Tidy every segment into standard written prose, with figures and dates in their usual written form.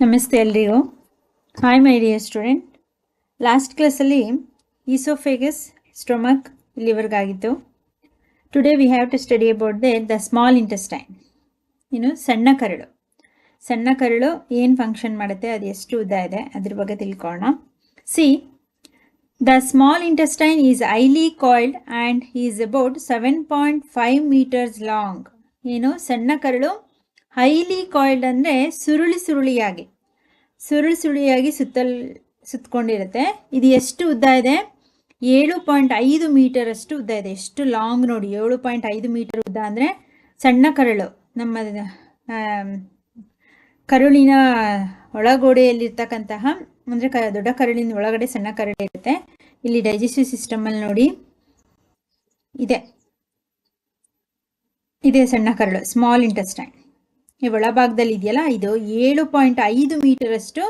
ನಮಸ್ತೆ ಎಲ್ರಿಗೂ. Hi my dear student. Last ಕ್ಲಾಸಲ್ಲಿ ಈಸೋಫೇಗಸ್, ಸ್ಟೊಮಕ್, ಲಿವರ್ಗಾಗಿತ್ತು. Today we have to study about the small intestine. ಸಣ್ಣ ಕರಳು. ಸಣ್ಣ ಕರಳು ಏನು ಫಂಕ್ಷನ್ ಮಾಡುತ್ತೆ, ಅದು ಎಷ್ಟು ಉದ್ದ ಇದೆ ಅದ್ರ ಬಗ್ಗೆ ತಿಳ್ಕೊಳ್ಳೋಣ. See, the small intestine is highly coiled and is about 7.5 meters long. ಸಣ್ಣ ಕರಳು ಹೈಲಿ ಕಾಯ್ಲ್ಡ್ ಅಂದರೆ ಸುರುಳಿಯಾಗಿ ಸುತ್ತಕೊಂಡಿರುತ್ತೆ. ಇದು ಎಷ್ಟು ಉದ್ದ ಇದೆ? 7.5 ಮೀಟರ್ ಅಷ್ಟು ಉದ್ದ ಇದೆ. ಎಷ್ಟು ಲಾಂಗ್ ನೋಡಿ, 7.5 ಮೀಟರ್ ಉದ್ದ ಅಂದರೆ ಸಣ್ಣ ಕರಳು. ನಮ್ಮ ಕರುಳಿನ ಒಳಗೋಡೆಯಲ್ಲಿರ್ತಕ್ಕಂತಹ ಅಂದರೆ ದೊಡ್ಡ ಕರುಳಿನ ಒಳಗಡೆ ಸಣ್ಣ ಕರಳು ಇರುತ್ತೆ. ಇಲ್ಲಿ ಡೈಜೆಸ್ಟಿವ್ ಸಿಸ್ಟಮಲ್ಲಿ ನೋಡಿ ಇದೆ ಸಣ್ಣ ಕರಳು, ಸ್ಮಾಲ್ ಇಂಟೆಸ್ಟೈನ್. ಈ ಒಳಭಾಗದಲ್ಲಿ ಇದೆಯಲ್ಲ, ಇದು 7.5 ಮೀಟರ್ ಅಷ್ಟು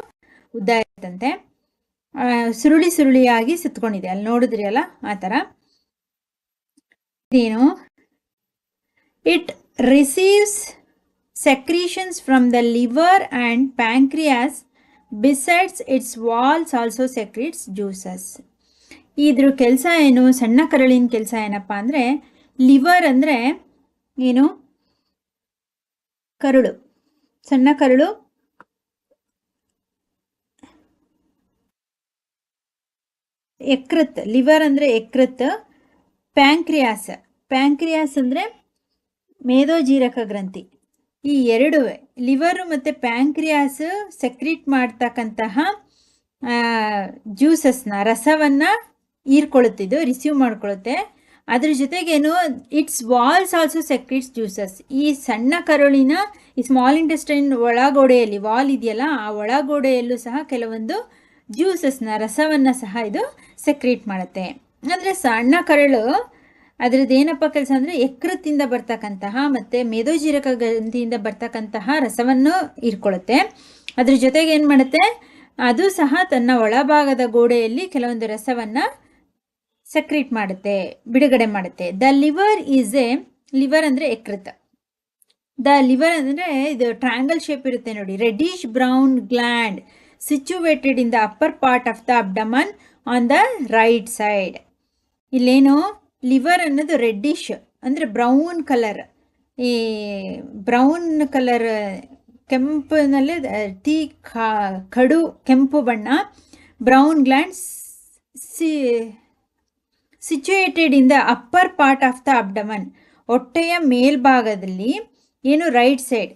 ಉದ್ದ ಇರುತ್ತಂತೆ. ಸುರುಳಿಯಾಗಿ ಸುತ್ತಕೊಂಡಿದೆ. ಅಲ್ಲಿ ನೋಡಿದ್ರಿ ಅಲ್ಲ, ಆ ಥರ. ಇದೇನು? It receives secretions from the liver and pancreas. Besides its walls also secretes juices. ಇದ್ರ ಕೆಲಸ ಏನು? ಸಣ್ಣ ಕರಳಿನ ಕೆಲಸ ಏನಪ್ಪ ಅಂದರೆ, ಲಿವರ್ ಅಂದರೆ ಏನು? ಕರುಳು, ಸಣ್ಣ ಕರಳು. ಯಕೃತ್, ಲಿವರ್ ಅಂದರೆ ಯಕೃತ್. ಪ್ಯಾಂಕ್ರಿಯಾಸ್ ಅಂದರೆ ಮೇದೋಜೀರಕ ಗ್ರಂಥಿ. ಈ ಎರಡು, ಲಿವರು ಮತ್ತು ಪ್ಯಾಂಕ್ರಿಯಾಸ್ ಸೆಕ್ರೀಟ್ ಮಾಡ್ತಕ್ಕಂತಹ ಜ್ಯೂಸಸ್ನ, ರಸವನ್ನು ಹೀರ್ಕೊಳ್ಳುತ್ತಿದ್ದು, ರಿಸೀವ್ ಮಾಡ್ಕೊಳ್ಳುತ್ತೆ. ಅದ್ರ ಜೊತೆಗೇನು, its walls also secretes juices. ಈ ಸಣ್ಣ ಕರುಳಿನ ಈ ಸ್ಮಾಲ್ ಇಂಟೆಸ್ಟೈನ್ ಒಳಗೋಡೆಯಲ್ಲಿ ವಾಲ್ ಇದೆಯಲ್ಲ, ಆ ಒಳಗೋಡೆಯಲ್ಲೂ ಸಹ ಕೆಲವೊಂದು ಜ್ಯೂಸಸ್ನ, ರಸವನ್ನು ಸಹ ಇದು ಸೆಕ್ರೀಟ್ ಮಾಡುತ್ತೆ. ಅಂದರೆ ಸಣ್ಣ ಕರಳು ಅದ್ರದ್ದು ಏನಪ್ಪ ಕೆಲಸ ಅಂದರೆ, ಯಕೃತ್ತಿಂದ ಬರ್ತಕ್ಕಂತಹ ಮತ್ತು ಮೇದೋಜೀರಕ ಗ್ರಂಥಿಯಿಂದ ಬರ್ತಕ್ಕಂತಹ ರಸವನ್ನು ಹೀರ್ಕೊಳ್ಳುತ್ತೆ. ಅದ್ರ ಜೊತೆಗೆ ಏನು ಮಾಡುತ್ತೆ, ಅದು ಸಹ ತನ್ನ ಒಳಭಾಗದ ಗೋಡೆಯಲ್ಲಿ ಕೆಲವೊಂದು ರಸವನ್ನು ಸೆಕ್ರೀಟ್ ಮಾಡುತ್ತೆ, ಬಿಡುಗಡೆ ಮಾಡುತ್ತೆ. ದ ಲಿವರ್ ಈಸ್ ಲಿವರ್ ಅಂದರೆ ಯಕೃತ್. ದ ಲಿವರ್ ಅಂದರೆ ಇದು ಟ್ರಯಾಂಗಲ್ ಶೇಪ್ ಇರುತ್ತೆ ನೋಡಿ. Reddish brown gland situated in the upper part of the abdomen on the right side. ಇಲ್ಲೇನು, ಲಿವರ್ ಅನ್ನೋದು ರೆಡ್ಡಿಶ್ ಅಂದರೆ ಬ್ರೌನ್ ಕಲರ್. ಈ ಬ್ರೌನ್ ಕಲರ್, ಕೆಂಪಿನಲ್ಲಿ ಕಡು ಕೆಂಪು ಬಣ್ಣ. Brown gland situated in the upper part of the abdomen. ಹೊಟ್ಟೆಯ ಮೇಲ್ಭಾಗದಲ್ಲಿ ಏನು, ರೈಟ್ ಸೈಡ್,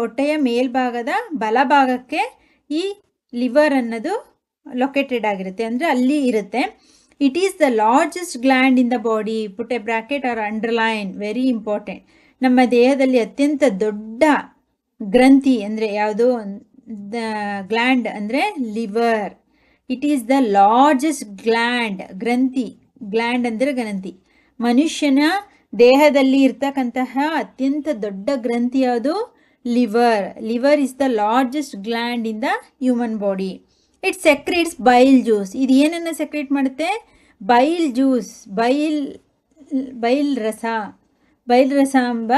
ಹೊಟ್ಟೆಯ ಮೇಲ್ಭಾಗದ ಬಲಭಾಗಕ್ಕೆ ಈ ಲಿವರ್ ಅನ್ನೋದು ಲೊಕೇಟೆಡ್ ಆಗಿರುತ್ತೆ, ಅಂದರೆ ಅಲ್ಲಿ ಇರುತ್ತೆ. It is the largest gland in the body. Put a bracket or underline, very important. ನಮ್ಮ ದೇಹದಲ್ಲಿ ಅತ್ಯಂತ ದೊಡ್ಡ ಗ್ರಂಥಿ ಅಂದರೆ ಯಾವುದು? ಗ್ಲ್ಯಾಂಡ್ ಅಂದರೆ liver. It is the largest ಗ್ರಂಥಿ. ಗ್ಲ್ಯಾಂಡ್ ಅಂದರೆ ಗ್ರಂಥಿ. ಮನುಷ್ಯನ ದೇಹದಲ್ಲಿ ಇರ್ತಕ್ಕಂತಹ ಅತ್ಯಂತ ದೊಡ್ಡ ಗ್ರಂಥಿ ಯಾವುದು? Liver. Liver is the largest gland in the human body. It secretes bile juice. ಇದು ಏನನ್ನು ಸೆಕ್ರೀಟ್ ಮಾಡುತ್ತೆ? ಬೈಲ್ ಜ್ಯೂಸ್, ಬೈಲ್ ರಸ ಎಂಬ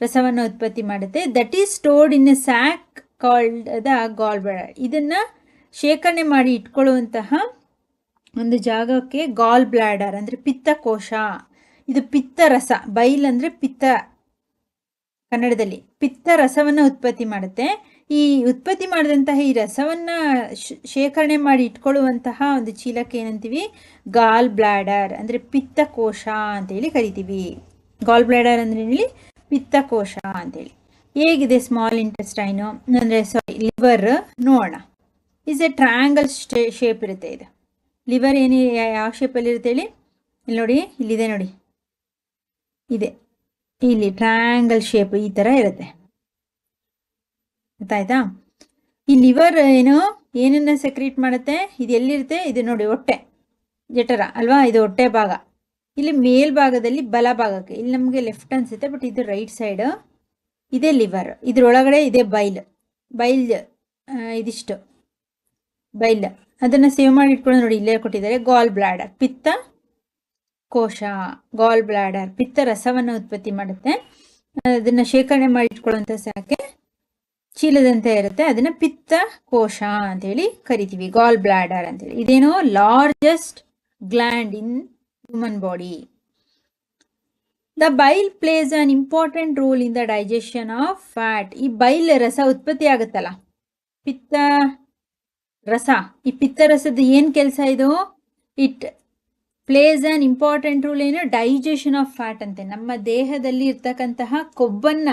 ರಸವನ್ನು ಉತ್ಪತ್ತಿ ಮಾಡುತ್ತೆ. That is stored in a sack called the goal bladder. ಇದನ್ನು ಶೇಖರಣೆ ಮಾಡಿ ಇಟ್ಕೊಳ್ಳುವಂತಹ ಒಂದು ಜಾಗಕ್ಕೆ ಗಾಲ್ ಬ್ಲಾಡರ್ ಅಂದರೆ ಪಿತ್ತಕೋಶ. ಇದು ಪಿತ್ತರಸ. ಬೈಲ್ ಅಂದರೆ ಪಿತ್ತ, ಕನ್ನಡದಲ್ಲಿ ಪಿತ್ತ ರಸವನ್ನು ಉತ್ಪತ್ತಿ ಮಾಡುತ್ತೆ. ಈ ಉತ್ಪತ್ತಿ ಮಾಡಿದಂತಹ ಈ ರಸವನ್ನು ಶೇಖರಣೆ ಮಾಡಿ ಇಟ್ಕೊಳ್ಳುವಂತಹ ಒಂದು ಚೀಲಕ್ಕೆ ಏನಂತೀವಿ? ಗಾಲ್ ಬ್ಲಾಡರ್ ಅಂದರೆ ಪಿತ್ತಕೋಶ ಅಂತೇಳಿ ಕರಿತೀವಿ. ಗಾಲ್ ಬ್ಲಾಡರ್ ಅಂದರೆ ಹೇಳಿ ಪಿತ್ತಕೋಶ ಅಂತೇಳಿ. ಹೇಗಿದೆ ಸ್ಮಾಲ್ ಇಂಟೆಸ್ಟೈನು ಅಂದರೆ ಲಿವರ್ ನೋಡೋಣ. ಇಸ್ ಎ ಟ್ರಯಾಂಗಲ್ ಶೇಪ್ ಇರುತ್ತೆ. ಇದು ಲಿವರ್ ಏನು, ಯಾವ ಶೇಪಲ್ಲಿ ಇರುತ್ತೆ ಹೇಳಿ? ಇಲ್ಲಿ ನೋಡಿ, ಇಲ್ಲಿದೆ ನೋಡಿ, ಇದೆ ಇಲ್ಲಿ ಟ್ರಯಾಂಗಲ್ ಶೇಪ್ ಈ ಥರ ಇರುತ್ತೆ. ಗೊತ್ತಾಯ್ತಾ? ಈ ಲಿವರ್ ಏನನ್ನ ಸೆಕ್ರೀಟ್ ಮಾಡುತ್ತೆ? ಇದು ಎಲ್ಲಿರುತ್ತೆ? ಇದು ನೋಡಿ, ಹೊಟ್ಟೆ ಜಠರ ಅಲ್ವಾ? ಇದು ಹೊಟ್ಟೆ ಭಾಗ. ಇಲ್ಲಿ ಮೇಲ್ಭಾಗದಲ್ಲಿ ಬಲಭಾಗಕ್ಕೆ, ಇಲ್ಲಿ ನಮಗೆ ಲೆಫ್ಟ್ ಅನಿಸುತ್ತೆ, ಬಟ್ ಇದು ರೈಟ್ ಸೈಡ್. ಇದೇ ಲಿವರ್. ಇದ್ರೊಳಗಡೆ ಇದೆ ಬೈಲ್. ಇದಿಷ್ಟು ಬೈಲ್. ಅದನ್ನು ಸೇವ್ ಮಾಡಿ ಇಟ್ಕೊಂಡು ನೋಡಿ, ಇಲ್ಲೇ ಕೊಟ್ಟಿದ್ದಾರೆ. ಗಾಲ್ ಬ್ಲಾಡರ್, ಪಿತ್ತ ಕೋಶ. ಗಾಲ್ ಬ್ಲಾಡರ್ ಪಿತ್ತ ರಸವನ್ನು ಉತ್ಪತ್ತಿ ಮಾಡುತ್ತೆ. ಅದನ್ನು ಶೇಖರಣೆ ಮಾಡಿ ಇಟ್ಕೊಳ್ಳುವಂಥ ಸ್ಥಳಕ್ಕೆ ಚೀಲದಂತೆ ಇರುತ್ತೆ, ಅದನ್ನ ಪಿತ್ತಕೋಶ ಅಂತೇಳಿ ಕರಿತೀವಿ, ಗಾಲ್ ಬ್ಲಾಡರ್ ಅಂತೇಳಿ. ಇದೇನೋ largest gland in human body. The bile plays an important role in the digestion of fat. ಈ ಬೈಲ್ ರಸ ಉತ್ಪತ್ತಿ ಆಗುತ್ತಲ್ಲ, ಪಿತ್ತ ರಸ, ಈ ಪಿತ್ತರಸದ ಏನು ಕೆಲಸ ಇದು? It plays an important role ಏನು? ಡೈಜೆಷನ್ ಆಫ್ ಫ್ಯಾಟ್ ಅಂತೆ. ನಮ್ಮ ದೇಹದಲ್ಲಿ ಇರ್ತಕ್ಕಂತಹ ಕೊಬ್ಬನ್ನ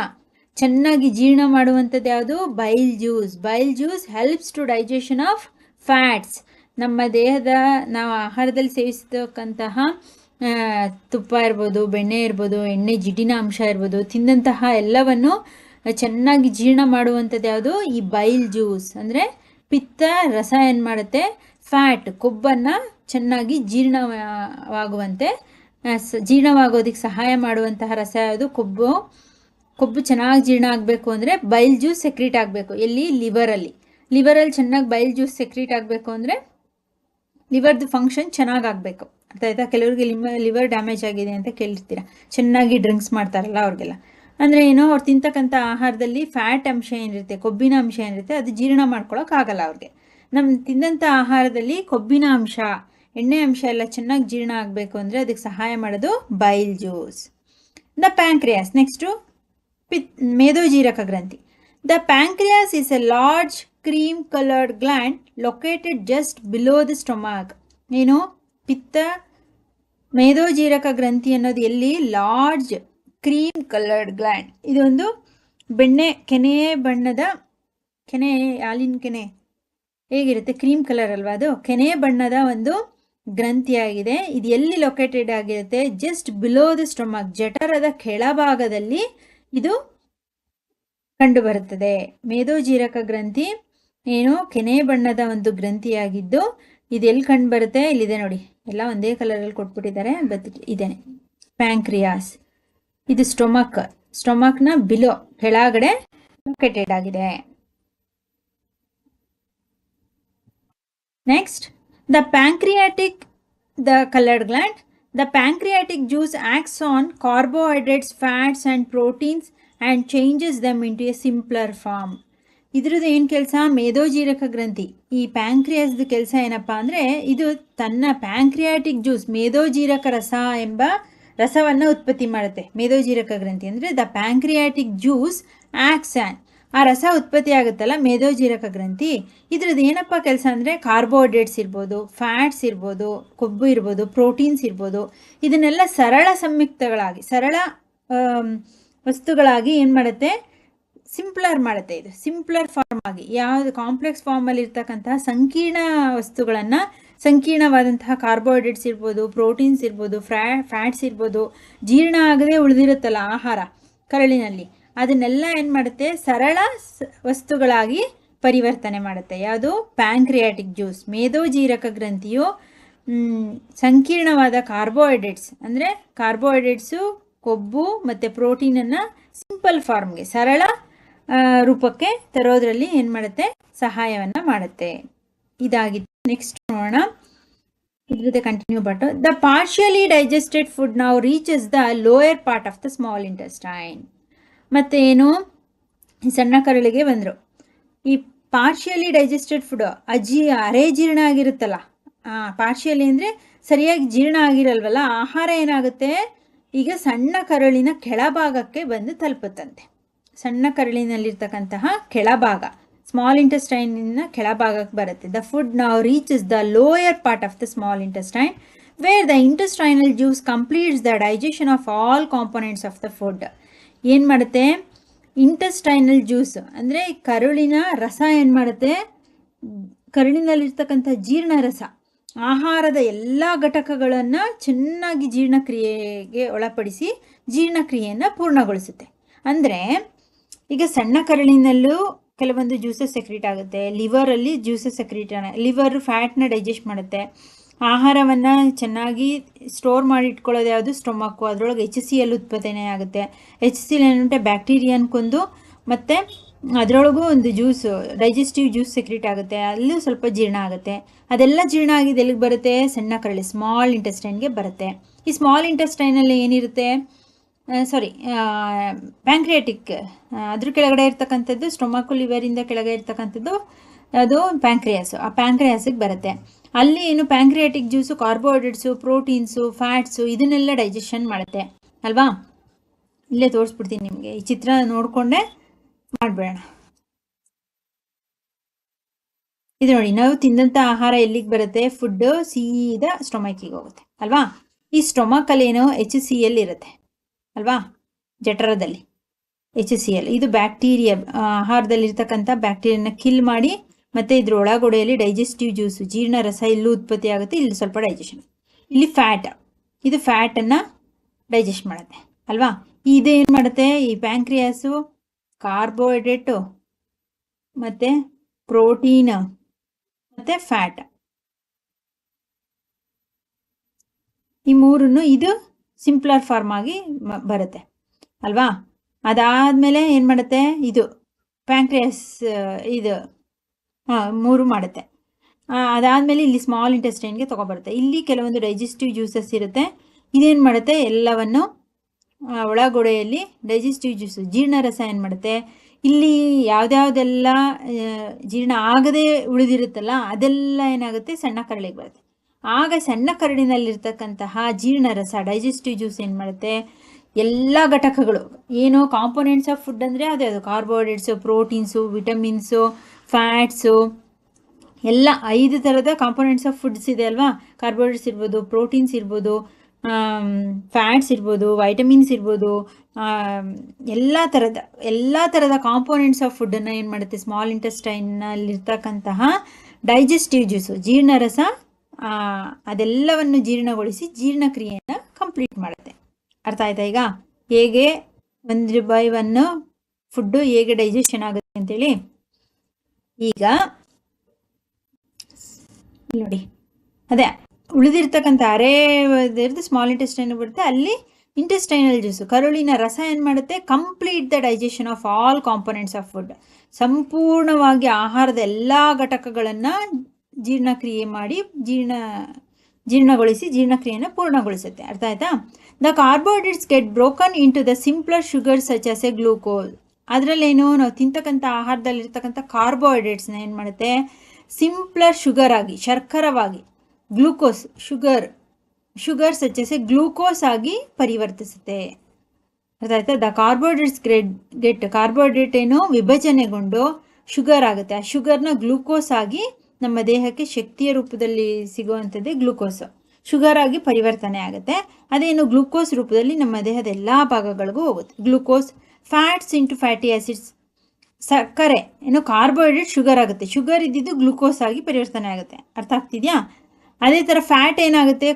ಚೆನ್ನಾಗಿ ಜೀರ್ಣ ಮಾಡುವಂಥದ್ದು ಯಾವುದು? Bile juice. Bile juice helps to digestion of fats. ನಮ್ಮ ದೇಹದ ನಾವು ಆಹಾರದಲ್ಲಿ ಸೇವಿಸತಕ್ಕಂತಹ ತುಪ್ಪ ಇರ್ಬೋದು, ಬೆಣ್ಣೆ ಇರ್ಬೋದು, ಎಣ್ಣೆ ಜಿಡ್ಡಿನ ಅಂಶ ಇರ್ಬೋದು, ತಿಂದಂತಹ ಎಲ್ಲವನ್ನು ಚೆನ್ನಾಗಿ ಜೀರ್ಣ ಮಾಡುವಂಥದ್ದು ಯಾವುದು? ಈ ಬೈಲ್ ಜ್ಯೂಸ್. ಅಂದರೆ ಪಿತ್ತ ರಸ ಏನು ಮಾಡುತ್ತೆ? ಫ್ಯಾಟ್, ಕೊಬ್ಬನ್ನು ಚೆನ್ನಾಗಿ ಜೀರ್ಣವಾಗುವಂತೆ, ಜೀರ್ಣವಾಗೋದಕ್ಕೆ ಸಹಾಯ ಮಾಡುವಂತಹ ರಸ ಯಾವುದು? ಕೊಬ್ಬು ಚೆನ್ನಾಗಿ ಜೀರ್ಣ ಆಗಬೇಕು ಅಂದರೆ ಬೈಲ್ ಜ್ಯೂಸ್ ಸೆಕ್ರೀಟ್ ಆಗಬೇಕು. ಎಲ್ಲಿ? ಲಿವರಲ್ಲಿ ಚೆನ್ನಾಗಿ ಬೈಲ್ ಜ್ಯೂಸ್ ಸೆಕ್ರೀಟ್ ಆಗಬೇಕು ಅಂದರೆ ಲಿವರ್ದು ಫಂಕ್ಷನ್ ಚೆನ್ನಾಗಿ ಆಗಬೇಕು. ಅರ್ಥ ಆಯ್ತಾ? ಕೆಲವ್ರಿಗೆ ಲಿವರ್ ಡ್ಯಾಮೇಜ್ ಆಗಿದೆ ಅಂತ ಕೇಳಿರ್ತೀರ, ಚೆನ್ನಾಗಿ ಡ್ರಿಂಕ್ಸ್ ಮಾಡ್ತಾರಲ್ಲ ಅವ್ರಿಗೆಲ್ಲ. ಅಂದರೆ ಏನೋ ಅವ್ರು ತಿಂತಕ್ಕಂಥ ಆಹಾರದಲ್ಲಿ ಫ್ಯಾಟ್ ಅಂಶ ಏನಿರುತ್ತೆ, ಕೊಬ್ಬಿನ ಅಂಶ ಏನಿರುತ್ತೆ, ಅದು ಜೀರ್ಣ ಮಾಡ್ಕೊಳಕ್ಕಾಗಲ್ಲ ಅವ್ರಿಗೆ. ನಮ್ಮ ತಿಂದಂಥ ಆಹಾರದಲ್ಲಿ ಕೊಬ್ಬಿನ ಅಂಶ, ಎಣ್ಣೆ ಅಂಶ ಎಲ್ಲ ಚೆನ್ನಾಗಿ ಜೀರ್ಣ ಆಗಬೇಕು ಅಂದರೆ ಅದಕ್ಕೆ ಸಹಾಯ ಮಾಡೋದು bile juice. The pancreas. Next ಮೇದೋಜೀರಕ ಗ್ರಂಥಿ. The pancreas is a large cream coloured gland located just below the stomach. ಏನು? ಪಿತ್ತ ಮೇದೋಜೀರಕ ಗ್ರಂಥಿ ಅನ್ನೋದು ಎಲ್ಲಿ? Large cream coloured gland. ಇದೊಂದು ಕೆನೆ ಬಣ್ಣದ ಹಾಲಿನ ಕೆನೆ ಹೇಗಿರುತ್ತೆ? ಕ್ರೀಮ್ ಕಲರ್ ಅಲ್ವಾ ಅದು? ಕೆನೆ ಬಣ್ಣದ ಒಂದು ಗ್ರಂಥಿಯಾಗಿದೆ. ಇದು ಎಲ್ಲಿ ಲೊಕೇಟೆಡ್ ಆಗಿರುತ್ತೆ? ಜಸ್ಟ್ ಬಿಲೋ ದ ಸ್ಟೊಮಕ್, ಜಠರದ ಕೆಳಭಾಗದಲ್ಲಿ ಇದು ಕಂಡು ಬರುತ್ತದೆ. ಮೇದೋಜೀರಕ ಗ್ರಂಥಿ ಏನು? ಕೆನೆ ಬಣ್ಣದ ಒಂದು ಗ್ರಂಥಿಯಾಗಿದ್ದು ಇದು ಎಲ್ಲಿ ಕಂಡು ಬರುತ್ತೆ? ಇಲ್ಲಿದೆ ನೋಡಿ, ಎಲ್ಲ ಒಂದೇ ಕಲರಲ್ಲಿ ಕೊಟ್ಬಿಟ್ಟಿದ್ದಾರೆ, ಇದೆ ಪ್ಯಾಂಕ್ರಿಯಾಸ್. ಇದು ಸ್ಟೊಮಕ್ನ ಬಿಲೋ, ಕೆಳಗಡೆ ಲೊಕೇಟೆಡ್ ಆಗಿದೆ. Next, the colored gland. The pancreatic juice acts on carbohydrates, fats and proteins and changes them into a simpler form. ಇದ್ರದ್ದು ಏನು ಕೆಲಸ? ಮೇದೋಜೀರಕ ಗ್ರಂಥಿ, ಈ ಪ್ಯಾಂಕ್ರಿಯಾಸ್ದು ಕೆಲಸ ಏನಪ್ಪ ಅಂದರೆ, ಇದು ತನ್ನ ಪ್ಯಾಂಕ್ರಿಯಾಟಿಕ್ ಜ್ಯೂಸ್, ಮೇದೋಜೀರಕ ರಸ ಎಂಬ ರಸವನ್ನು ಉತ್ಪತ್ತಿ ಮಾಡುತ್ತೆ. ಮೇದೋಜೀರಕ ಗ್ರಂಥಿ ಅಂದರೆ the pancreatic juice acts on, ಆ ರಸ ಉತ್ಪತ್ತಿ ಆಗುತ್ತಲ್ಲ ಮೇದೋಜೀರಕ ಗ್ರಂಥಿ, ಇದ್ರದ್ದು ಏನಪ್ಪ ಕೆಲಸ ಅಂದರೆ ಕಾರ್ಬೋಹೈಡ್ರೇಟ್ಸ್ ಇರ್ಬೋದು, ಫ್ಯಾಟ್ಸ್ ಇರ್ಬೋದು, ಕೊಬ್ಬು ಇರ್ಬೋದು, ಪ್ರೋಟೀನ್ಸ್ ಇರ್ಬೋದು, ಇದನ್ನೆಲ್ಲ ಸರಳ ಸಂಯುಕ್ತಗಳಾಗಿ, ಸರಳ ವಸ್ತುಗಳಾಗಿ ಏನು ಮಾಡುತ್ತೆ? ಸಿಂಪ್ಲರ್ ಮಾಡುತ್ತೆ. ಇದು ಸಿಂಪ್ಲರ್ ಫಾರ್ಮ್ ಆಗಿ, ಯಾವುದು ಕಾಂಪ್ಲೆಕ್ಸ್ ಫಾರ್ಮಲ್ಲಿ ಇರ್ತಕ್ಕಂತಹ ಸಂಕೀರ್ಣ ವಸ್ತುಗಳನ್ನು, ಸಂಕೀರ್ಣವಾದಂತಹ ಕಾರ್ಬೋಹೈಡ್ರೇಟ್ಸ್ ಇರ್ಬೋದು, ಪ್ರೋಟೀನ್ಸ್ ಇರ್ಬೋದು, ಫ್ಯಾಟ್ಸ್ ಇರ್ಬೋದು, ಜೀರ್ಣ ಆಗದೆ ಉಳಿದಿರುತ್ತಲ್ಲ ಆಹಾರ ಕರಳಿನಲ್ಲಿ, ಅದನ್ನೆಲ್ಲ ಏನು ಮಾಡುತ್ತೆ? ಸರಳ ವಸ್ತುಗಳಾಗಿ ಪರಿವರ್ತನೆ ಮಾಡುತ್ತೆ. ಯಾವುದು? Pancreatic juice. ಮೇದೋಜೀರಕ ಗ್ರಂಥಿಯು ಸಂಕೀರ್ಣವಾದ ಕಾರ್ಬೋಹೈಡ್ರೇಟ್ಸ್, ಅಂದರೆ ಕಾರ್ಬೋಹೈಡ್ರೇಟ್ಸು, ಕೊಬ್ಬು ಮತ್ತು ಪ್ರೋಟೀನನ್ನು ಸಿಂಪಲ್ ಫಾರ್ಮ್ಗೆ, ಸರಳ ರೂಪಕ್ಕೆ ತರೋದ್ರಲ್ಲಿ ಏನು ಮಾಡುತ್ತೆ? ಸಹಾಯವನ್ನು ಮಾಡುತ್ತೆ. ಇದಾಗಿತ್ತು. ನೆಕ್ಸ್ಟ್ ನೋಡೋಣ, ಇದ್ರದ್ದು continue but the partially digested food ನಾವು reaches the lower part of the small intestine. ಮತ್ತು ಏನು? ಸಣ್ಣ ಕರಳಿಗೆ ಬಂದರು. ಈ ಪಾರ್ಷಿಯಲಿ ಡೈಜೆಸ್ಟೆಡ್ ಫುಡ್ ಅರೆ ಜೀರ್ಣ ಆಗಿರುತ್ತಲ್ಲ, ಪಾರ್ಷಿಯಲಿ ಅಂದರೆ ಸರಿಯಾಗಿ ಜೀರ್ಣ ಆಗಿರಲ್ವಲ್ಲ, ಆಹಾರ ಏನಾಗುತ್ತೆ? ಈಗ ಸಣ್ಣ ಕರಳಿನ ಕೆಳಭಾಗಕ್ಕೆ ಬಂದು ತಲುಪುತ್ತಂತೆ. ಸಣ್ಣ ಕರಳಿನಲ್ಲಿರ್ತಕ್ಕಂತಹ ಕೆಳಭಾಗ, ಸ್ಮಾಲ್ ಇಂಟೆಸ್ಟೈನಿನ ಕೆಳಭಾಗಕ್ಕೆ ಬರುತ್ತೆ. ದ ಫುಡ್ ನಾವು reaches the lower part of the small intestine where the intestinal juice completes the digestion of all components of the food. ಏನು ಮಾಡುತ್ತೆ? ಇಂಟೆಸ್ಟೈನಲ್ ಜ್ಯೂಸ್ ಅಂದರೆ ಕರುಳಿನ ರಸ ಏನು ಮಾಡುತ್ತೆ? ಕರುಳಿನಲ್ಲಿರ್ತಕ್ಕಂಥ ಜೀರ್ಣ ರಸ ಆಹಾರದ ಎಲ್ಲ ಘಟಕಗಳನ್ನು ಚೆನ್ನಾಗಿ ಜೀರ್ಣಕ್ರಿಯೆಗೆ ಒಳಪಡಿಸಿ ಜೀರ್ಣಕ್ರಿಯೆಯನ್ನು ಪೂರ್ಣಗೊಳಿಸುತ್ತೆ. ಅಂದರೆ ಈಗ ಸಣ್ಣ ಕರಳಿನಲ್ಲೂ ಕೆಲವೊಂದು ಜ್ಯೂಸಸ್ ಸೆಕ್ರೀಟ್ ಆಗುತ್ತೆ, ಲಿವರಲ್ಲಿ ಜ್ಯೂಸಸ್ ಸೆಕ್ರೀಟ್, ಲಿವರ್ ಫ್ಯಾಟ್ನ ಡೈಜೆಸ್ಟ್ ಮಾಡುತ್ತೆ, ಆಹಾರವನ್ನು ಚೆನ್ನಾಗಿ ಸ್ಟೋರ್ ಮಾಡಿ ಇಟ್ಕೊಳ್ಳೋದು ಯಾವುದು? ಸ್ಟೊಮಕ್ಕು. ಅದರೊಳಗೆ HCl ಉತ್ಪಾದನೆ ಆಗುತ್ತೆ. HCl ಏನುಂಟೆ? ಬ್ಯಾಕ್ಟೀರಿಯಾನ ಕೊಂದು ಮತ್ತು ಅದರೊಳಗೂ ಒಂದು ಜ್ಯೂಸು, ಡೈಜೆಸ್ಟಿವ್ ಜ್ಯೂಸ್ ಸೆಕ್ರೀಟ್ ಆಗುತ್ತೆ, ಅಲ್ಲೂ ಸ್ವಲ್ಪ ಜೀರ್ಣ ಆಗುತ್ತೆ. ಅದೆಲ್ಲ ಜೀರ್ಣ ಆಗಿದ್ದು ಎಲ್ಲಿಗೆ ಬರುತ್ತೆ? ಸಣ್ಣ ಕರಳಿ, ಸ್ಮಾಲ್ ಇಂಟೆಸ್ಟೈನ್ಗೆ ಬರುತ್ತೆ. ಈ ಸ್ಮಾಲ್ ಇಂಟೆಸ್ಟೈನಲ್ಲಿ ಏನಿರುತ್ತೆ? ಸಾರಿ ಪ್ಯಾಂಕ್ರಿಯಾಟಿಕ್, ಅದ್ರ ಕೆಳಗಡೆ ಇರ್ತಕ್ಕಂಥದ್ದು ಸ್ಟೊಮಕು ಲಿವರಿಂದ ಕೆಳಗೆ ಇರ್ತಕ್ಕಂಥದ್ದು ಅದು ಪ್ಯಾಂಕ್ರಿಯಾಸು. ಆ ಪ್ಯಾಂಕ್ರಿಯಾಸಿಗೆ ಬರುತ್ತೆ. ಅಲ್ಲಿ ಏನು pancreatic juice carbohydrates, proteins, fats ಇದನ್ನೆಲ್ಲ ಡೈಜೆಷನ್ ಮಾಡುತ್ತೆ ಅಲ್ವಾ. ಇಲ್ಲೇ ತೋರಿಸ್ಬಿಡ್ತೀನಿ ನಿಮಗೆ, ಈ ಚಿತ್ರ ನೋಡಿಕೊಂಡೇ ಮಾಡಬೇಡ. ಇದು ನೋಡಿ, ನಾವು ತಿಂದಂಥ ಆಹಾರ ಎಲ್ಲಿಗೆ ಬರುತ್ತೆ, ಫುಡ್ ಸೀದಾ ಸ್ಟೊಮಕಿಗೆ ಹೋಗುತ್ತೆ ಅಲ್ವಾ. ಈ ಸ್ಟೊಮಕಲ್ಲಿ ಏನೋ HCl ಇರುತ್ತೆ ಅಲ್ವಾ, ಜಠರದಲ್ಲಿ HCl. ಇದು ಬ್ಯಾಕ್ಟೀರಿಯಾ, ಆಹಾರದಲ್ಲಿರ್ತಕ್ಕಂಥ ಬ್ಯಾಕ್ಟೀರಿಯಾನ ಕಿಲ್ ಮಾಡಿ ಮತ್ತೆ ಇದ್ರ ಒಳಗೊಡೆಯಲ್ಲಿ ಡೈಜೆಸ್ಟಿವ್ ಜ್ಯೂಸು, ಜೀರ್ಣ ರಸ ಇಲ್ಲೂ ಉತ್ಪತ್ತಿ ಆಗುತ್ತೆ. ಇಲ್ಲಿ ಸ್ವಲ್ಪ ಡೈಜೆಷನ್. ಇಲ್ಲಿ ಫ್ಯಾಟ್, ಇದು ಫ್ಯಾಟನ್ನು ಡೈಜೆಸ್ಟ್ ಮಾಡುತ್ತೆ ಅಲ್ವಾ. ಇದೇನು ಮಾಡುತ್ತೆ, ಈ ಪ್ಯಾಂಕ್ರಿಯಾಸು ಕಾರ್ಬೋಹೈಡ್ರೇಟು ಮತ್ತು ಪ್ರೋಟೀನ್ ಮತ್ತು ಫ್ಯಾಟ್, ಈ ಮೂರನ್ನು ಇದು ಸಿಂಪ್ಲರ್ ಫಾರ್ಮ್ ಆಗಿ ಬರುತ್ತೆ ಅಲ್ವಾ. ಅದಾದಮೇಲೆ ಏನು ಮಾಡುತ್ತೆ, ಇದು ಪ್ಯಾಂಕ್ರಿಯಾಸ್ ಇದು ಮೂರು ಮಾಡುತ್ತೆ. ಅದಾದಮೇಲೆ ಇಲ್ಲಿ ಸ್ಮಾಲ್ ಇಂಟೆಸ್ಟೈನ್ಗೆ ತೊಗೊಬರುತ್ತೆ. ಇಲ್ಲಿ ಕೆಲವೊಂದು ಡೈಜೆಸ್ಟಿವ್ ಜ್ಯೂಸಸ್ ಇರುತ್ತೆ. ಇದೇನು ಮಾಡುತ್ತೆ, ಎಲ್ಲವನ್ನು ಒಳಗೊಡೆಯಲ್ಲಿ ಡೈಜೆಸ್ಟಿವ್ ಜ್ಯೂಸು, ಜೀರ್ಣರಸ ಏನು ಮಾಡುತ್ತೆ, ಇಲ್ಲಿ ಯಾವುದ್ಯಾವುದೆಲ್ಲ ಜೀರ್ಣ ಆಗದೆ ಉಳಿದಿರುತ್ತಲ್ಲ ಅದೆಲ್ಲ ಏನಾಗುತ್ತೆ, ಸಣ್ಣ ಕರಳಿಗೆ ಬರುತ್ತೆ. ಆಗ ಸಣ್ಣ ಕರಳಿನಲ್ಲಿರ್ತಕ್ಕಂತಹ ಜೀರ್ಣರಸ, ಡೈಜೆಸ್ಟಿವ್ ಜ್ಯೂಸ್ ಏನು ಮಾಡುತ್ತೆ, ಎಲ್ಲ ಘಟಕಗಳು ಏನು ಕಾಂಪೊನೆಂಟ್ಸ್ ಆಫ್ ಫುಡ್ ಅಂದರೆ ಅದೇ ಅದು ಕಾರ್ಬೋಹೈಡ್ರೇಟ್ಸು, ಪ್ರೋಟೀನ್ಸು, ವಿಟಮಿನ್ಸು, ಫ್ಯಾಟ್ಸು, ಎಲ್ಲ 5 ಥರದ ಕಾಂಪೊನೆಂಟ್ಸ್ ಆಫ್ ಫುಡ್ಸ್ ಇದೆ ಅಲ್ವಾ. ಕಾರ್ಬೋಹೈಡ್ರೇಟ್ಸ್ ಇರ್ಬೋದು, ಪ್ರೋಟೀನ್ಸ್ ಇರ್ಬೋದು, ಫ್ಯಾಟ್ಸ್ ಇರ್ಬೋದು, ವೈಟಮಿನ್ಸ್ ಇರ್ಬೋದು, ಎಲ್ಲ ಥರದ ಕಾಂಪೊನೆಂಟ್ಸ್ ಆಫ್ ಫುಡ್ಡನ್ನು ಏನು ಮಾಡುತ್ತೆ, ಸ್ಮಾಲ್ ಇಂಟೆಸ್ಟೈನ್ನಲ್ಲಿರ್ತಕ್ಕಂತಹ ಡೈಜೆಸ್ಟಿವ್ ಜ್ಯೂಸು, ಜೀರ್ಣರಸ ಅದೆಲ್ಲವನ್ನು ಜೀರ್ಣಗೊಳಿಸಿ ಜೀರ್ಣಕ್ರಿಯೆಯನ್ನು ಕಂಪ್ಲೀಟ್ ಮಾಡುತ್ತೆ. ಅರ್ಥ ಆಯ್ತಾ ಈಗ ಹೇಗೆ 1/1 ಫುಡ್ಡು ಹೇಗೆ ಡೈಜೆಷನ್ ಆಗುತ್ತೆ ಅಂತೇಳಿ. ಈಗ ನೋಡಿ, ಅದೇ ಉಳಿದಿರ್ತಕ್ಕಂಥ ಇರುತ್ತೆ ಸ್ಮಾಲ್ ಇಂಟೆಸ್ಟೈನ್ ಬರುತ್ತೆ, ಅಲ್ಲಿ ಇಂಟೆಸ್ಟೈನಲ್ ಜ್ಯೂಸು, ಕರುಳಿನ ರಸ ಏನು ಮಾಡುತ್ತೆ, complete the digestion of all components of food, ಸಂಪೂರ್ಣವಾಗಿ ಆಹಾರದ ಎಲ್ಲ ಘಟಕಗಳನ್ನು ಜೀರ್ಣಕ್ರಿಯೆ ಮಾಡಿ ಜೀರ್ಣಗೊಳಿಸಿ ಜೀರ್ಣಕ್ರಿಯೆಯನ್ನು ಪೂರ್ಣಗೊಳಿಸುತ್ತೆ. ಅರ್ಥ ಆಯ್ತಾ. The carbohydrates get broken into the simpler sugar such as a glucose. ಅದರಲ್ಲೇನು, ನಾವು ತಿಂತಕ್ಕಂಥ ಆಹಾರದಲ್ಲಿರ್ತಕ್ಕಂಥ ಕಾರ್ಬೋಹೈಡ್ರೇಟ್ಸ್ನ ಏನು ಮಾಡುತ್ತೆ, ಸಿಂಪ್ಲರ್ ಶುಗರ್ ಆಗಿ, ಶರ್ಕರವಾಗಿ, glucose sugar such as a glucose ಆಗಿ ಪರಿವರ್ತಿಸುತ್ತೆ. ಅರ್ಥ ಆಯ್ತಾ. ದ ಕಾರ್ಬೋಹೈಡ್ರೇಟ್ಸ್ ಗೆಟ್ ಕಾರ್ಬೋಹೈಡ್ರೇಟ್ ಏನು ವಿಭಜನೆಗೊಂಡು ಶುಗರ್ ಆಗುತ್ತೆ. ಆ ಶುಗರ್ನ ಗ್ಲೂಕೋಸ್ ಆಗಿ ನಮ್ಮ ದೇಹಕ್ಕೆ ಶಕ್ತಿಯ ರೂಪದಲ್ಲಿ ಸಿಗುವಂಥದ್ದೇ ಗ್ಲೂಕೋಸ್, ಶುಗರ್ ಆಗಿ ಪರಿವರ್ತನೆ ಆಗುತ್ತೆ. ಅದೇನು ಗ್ಲೂಕೋಸ್ ರೂಪದಲ್ಲಿ ನಮ್ಮ ದೇಹದ ಎಲ್ಲ ಭಾಗಗಳಿಗೂ ಹೋಗುತ್ತೆ. Glucose, fats into fatty acids, ಸಕ್ಕರೆ ಏನು ಕಾರ್ಬೋಹೈಡ್ರೇಟ್ ಶುಗರ್ ಆಗುತ್ತೆ, ಶುಗರ್ ಇದ್ದಿದ್ದು ಗ್ಲೂಕೋಸ್ ಆಗಿ ಪರಿವರ್ತನೆ ಆಗುತ್ತೆ. ಅರ್ಥ ಆಗ್ತಿದೆಯಾ. ಅದೇ ಥರ ಫ್ಯಾಟ್ ಏನಾಗುತ್ತೆ,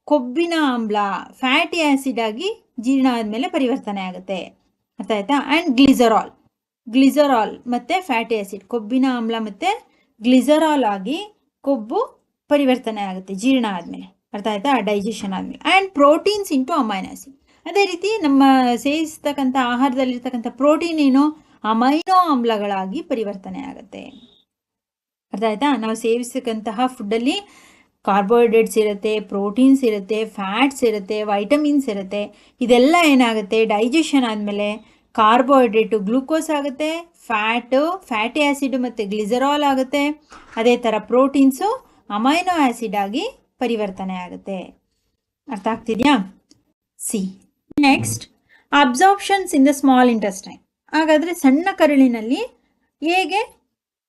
ಕೊಬ್ಬಿನ ಆಮ್ಲ, ಫ್ಯಾಟಿ ಆ್ಯಸಿಡ್ ಆಗಿ ಜೀರ್ಣ ಆದಮೇಲೆ ಪರಿವರ್ತನೆ ಆಗುತ್ತೆ. ಅರ್ಥ ಆಯ್ತಾ. ಆ್ಯಂಡ್ ಗ್ಲಿಸರಾಲ್ ಮತ್ತು ಫ್ಯಾಟಿ ಆ್ಯಸಿಡ್, ಕೊಬ್ಬಿನ ಆಮ್ಲ ಮತ್ತು ಗ್ಲಿಸರಾಲ್ ಆಗಿ ಕೊಬ್ಬು ಪರಿವರ್ತನೆ ಆಗುತ್ತೆ ಜೀರ್ಣ ಆದಮೇಲೆ. ಅರ್ಥ ಆಯ್ತಾ, ಡೈಜೆಷನ್ ಆದಮೇಲೆ. And proteins into amino acid, ಅದೇ ರೀತಿ ನಮ್ಮ ಸೇವಿಸ್ತಕ್ಕಂಥ ಆಹಾರದಲ್ಲಿರ್ತಕ್ಕಂಥ ಪ್ರೋಟೀನ್ ಏನು ಅಮೈನೋ ಆಮ್ಲಗಳಾಗಿ ಪರಿವರ್ತನೆ ಆಗುತ್ತೆ. ಅರ್ಥ ಆಯ್ತಾ. ನಾವು ಸೇವಿಸ್ತಕ್ಕಂತಹ ಫುಡ್ಡಲ್ಲಿ ಕಾರ್ಬೋಹೈಡ್ರೇಟ್ಸ್ ಇರುತ್ತೆ, ಪ್ರೋಟೀನ್ಸ್ ಇರುತ್ತೆ, ಫ್ಯಾಟ್ಸ್ ಇರುತ್ತೆ, ವೈಟಮಿನ್ಸ್ ಇರುತ್ತೆ. ಇದೆಲ್ಲ ಏನಾಗುತ್ತೆ, ಡೈಜೆಷನ್ ಆದಮೇಲೆ ಕಾರ್ಬೋಹೈಡ್ರೇಟು ಗ್ಲೂಕೋಸ್ ಆಗುತ್ತೆ, ಫ್ಯಾಟಿ ಆ್ಯಸಿಡ್ ಮತ್ತು ಗ್ಲಿಸರಾಲ್ ಆಗುತ್ತೆ. ಅದೇ ಥರ ಪ್ರೋಟೀನ್ಸು ಅಮೈನೋ ಆ್ಯಸಿಡ್ ಆಗಿ ಪರಿವರ್ತನೆ ಆಗುತ್ತೆ. ಅರ್ಥ ಆಗ್ತಿದೆಯಾ. Next, absorptions in the small intestine. ಹಾಗಾದರೆ ಸಣ್ಣ ಕರುಳಿನಲ್ಲಿ ಹೇಗೆ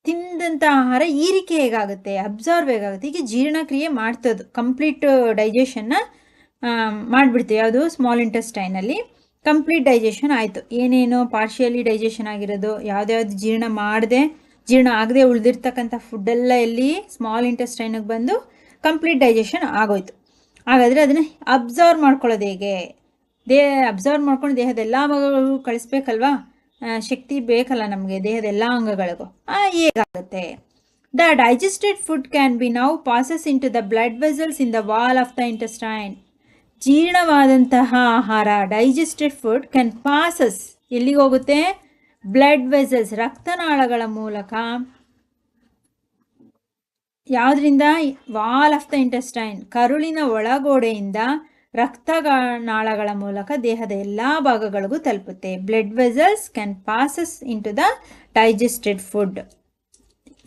ತಿಂದಂಥ ಆಹಾರ ಈರಿಕೆ ಹೇಗಾಗುತ್ತೆ, ಅಬ್ಸಾರ್ವ್ ಹೇಗಾಗುತ್ತೆ, ಹೀಗೆ ಜೀರ್ಣಕ್ರಿಯೆ ಮಾಡ್ತದ್ದು, ಕಂಪ್ಲೀಟ್ ಡೈಜೆಷನ್ನ ಮಾಡಿಬಿಡ್ತೀವಿ. ಯಾವುದು ಸ್ಮಾಲ್ ಇಂಟೆಸ್ಟೈನಲ್ಲಿ ಕಂಪ್ಲೀಟ್ ಡೈಜೆಷನ್ ಆಯಿತು. ಏನೇನು ಪಾರ್ಷಿಯಲಿ ಡೈಜೆಷನ್ ಆಗಿರೋದು, ಯಾವುದ್ಯಾವ್ದು ಜೀರ್ಣ ಆಗದೆ ಉಳಿದಿರ್ತಕ್ಕಂಥ ಫುಡ್ಡೆಲ್ಲ ಎಲ್ಲಿ ಸ್ಮಾಲ್ ಇಂಟೆಸ್ಟೈನಿಗೆ ಬಂದು ಕಂಪ್ಲೀಟ್ ಡೈಜೆಷನ್ ಆಗೋಯ್ತು. ಹಾಗಾದರೆ ಅದನ್ನು ಅಬ್ಸರ್ವ್ ಮಾಡ್ಕೊಳ್ಳೋದು ಹೇಗೆ, ಅಬ್ಸರ್ವ್ ಮಾಡ್ಕೊಂಡು ದೇಹದ ಎಲ್ಲ ಭಾಗಗಳಿಗೂ ಕಳಿಸ್ಬೇಕಲ್ವಾ, ಶಕ್ತಿ ಬೇಕಲ್ಲ ನಮಗೆ ದೇಹದ ಎಲ್ಲ ಅಂಗಗಳಿಗೂ. ಹೇಗಾಗುತ್ತೆ. The digested food can be now passes into the blood vessels in the wall of the intestine. ಜೀರ್ಣವಾದಂತಹ ಆಹಾರ, ಡೈಜೆಸ್ಟೆಡ್ ಫುಡ್ ಕ್ಯಾನ್ ಪಾಸಸ್ ಎಲ್ಲಿಗೆ ಹೋಗುತ್ತೆ, ಬ್ಲಡ್ ವೆಸಲ್ಸ್, ರಕ್ತನಾಳಗಳ ಮೂಲಕ. ಯಾವುದರಿಂದ, ವಾಲ್ ಆಫ್ ದ ಇಂಟೆಸ್ಟೈನ್, ಕರುಳಿನ ಒಳಗೋಡೆಯಿಂದ ರಕ್ತನಾಳಗಳ ಮೂಲಕ ದೇಹದ ಎಲ್ಲ ಭಾಗಗಳಿಗೂ ತಲುಪುತ್ತೆ. Blood vessels can passes into the digested food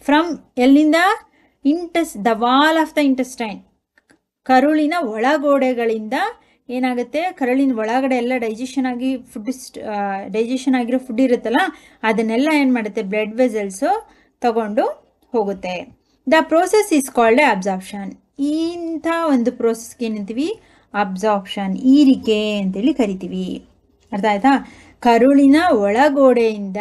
from ಎಲ್ಲಿಂದ the wall of the intestine, ಕರುಳಿನ ಒಳಗೋಡೆಗಳಿಂದ ಏನಾಗುತ್ತೆ, ಕರುಳಿನ ಒಳಗಡೆ ಎಲ್ಲ ಡೈಜೆಷನ್ ಆಗಿರೋ ಫುಡ್ ಇರುತ್ತಲ್ಲ, ಅದನ್ನೆಲ್ಲ ಏನು ಮಾಡುತ್ತೆ ಬ್ಲಡ್ ವೆಸಲ್ಸು ತಗೊಂಡು ಹೋಗುತ್ತೆ. The process is called absorption. ಇಂಥ ಒಂದು ಪ್ರೋಸೆಸ್ಗೆ ಏನಂತೀವಿ, ಅಬ್ಸಾರ್ಪ್ಷನ್, ಹೀರಿಕೆ ಅಂತೇಳಿ ಕರಿತೀವಿ. ಅರ್ಥ ಆಯ್ತಾ? ಕರುಳಿನ ಒಳಗೋಡೆಯಿಂದ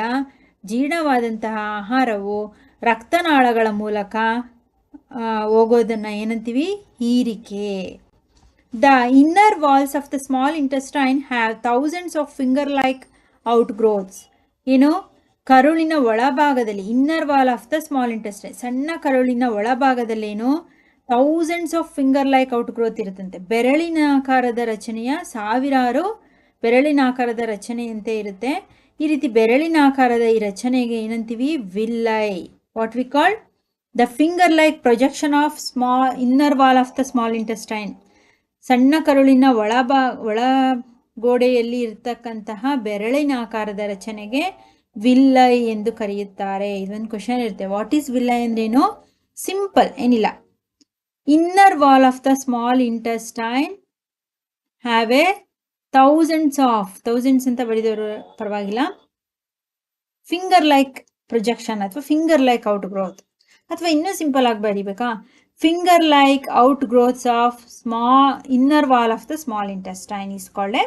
ಜೀರ್ಣವಾದಂತಹ ಆಹಾರವು ರಕ್ತನಾಳಗಳ ಮೂಲಕ ಹೋಗೋದನ್ನು ಏನಂತೀವಿ, ಹೀರಿಕೆ. The inner walls of the small intestine have thousands of finger like outgrowths. ಏನು, ಕರುಳಿನ ಒಳಭಾಗದಲ್ಲಿ, inner wall of the small intestine, ಸಣ್ಣ ಕರುಳಿನ ಒಳಭಾಗದಲ್ಲೇನು thousands of finger like outgrowth ಇರುತ್ತಂತೆ. ಬೆರಳಿನಾಕಾರದ ರಚನೆಯ ಸಾವಿರಾರು ಬೆರಳಿನಾಕಾರದ ರಚನೆಯಂತೆ ಇರುತ್ತೆ. ಈ ರೀತಿ ಬೆರಳಿನಾಕಾರದ ಈ ರಚನೆಗೆ ಏನಂತೀವಿ, villi. What we call the finger like projection of inner wall of the small intestine. ಸಣ್ಣ ಕರುಳಿನ ಒಳಗೋಡೆಯಲ್ಲಿ ಇರ್ತಕ್ಕಂತಹ ಬೆರಳಿನಾಕಾರದ ರಚನೆಗೆ ವಿಲ್ಲೈ ಎಂದು ಕರೆಯುತ್ತಾರೆ. ಇದೊಂದು ಕ್ವಶನ್ ಇರುತ್ತೆ, ವಾಟ್ ಈಸ್ ವಿಲ್ಲೈ ಅಂದ್ರೇನು? ಸಿಂಪಲ್, ಏನಿಲ್ಲ. Inner wall of the small intestine have a thousands ಅಂತ ಬರೆದವರು ಪರವಾಗಿಲ್ಲ, ಫಿಂಗರ್ ಲೈಕ್ ಪ್ರೊಜೆಕ್ಷನ್ ಅಥವಾ ಫಿಂಗರ್ ಲೈಕ್ ಔಟ್ ಗ್ರೋತ್, ಅಥವಾ ಇನ್ನೂ ಸಿಂಪಲ್ ಆಗಿ ಬರೀಬೇಕಾ, finger like outgrowths of inner wall of the small intestine is called a